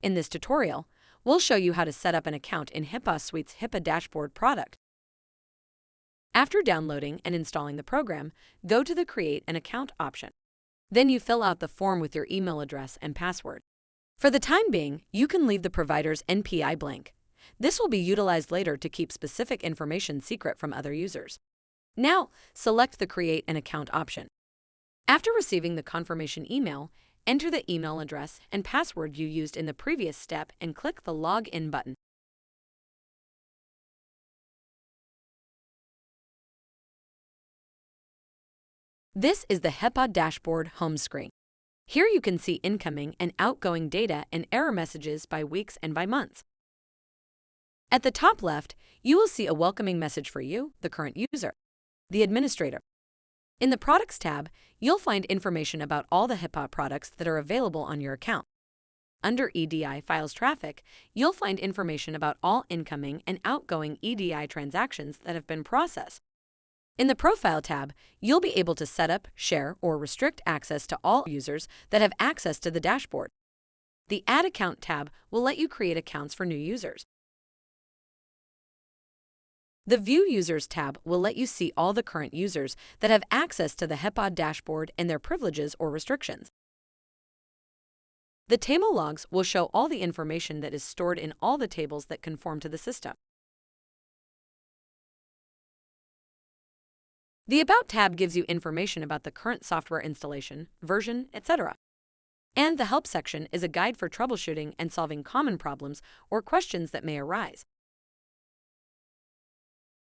In this tutorial, we'll show you how to set up an account in HIPAAsuite's HIPAA Dashboard product. After downloading and installing the program, go to the Create an Account option. Then you fill out the form with your email address and password. For the time being, you can leave the provider's NPI blank. This will be utilized later to keep specific information secret from other users. Now, select the Create an Account option. After receiving the confirmation email, enter the email address and password you used in the previous step and click the Login button. This is the HIPAA Dashboard home screen. Here you can see incoming and outgoing data and error messages by weeks and by months. At the top left, you will see a welcoming message for you, the current user, the administrator. In the Products tab, you'll find information about all the HIPAA products that are available on your account. Under EDI Files Traffic, you'll find information about all incoming and outgoing EDI transactions that have been processed. In the Profile tab, you'll be able to set up, share, or restrict access to all users that have access to the dashboard. The Add Account tab will let you create accounts for new users. The View Users tab will let you see all the current users that have access to the HIPAA dashboard and their privileges or restrictions. The Table Logs will show all the information that is stored in all the tables that conform to the system. The About tab gives you information about the current software installation, version, etc. And the Help section is a guide for troubleshooting and solving common problems or questions that may arise.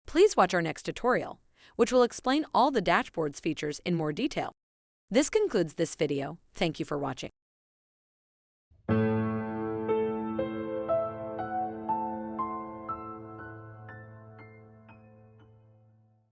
Please watch our next tutorial, which will explain all the dashboard's features in more detail. This concludes this video. Thank you for watching.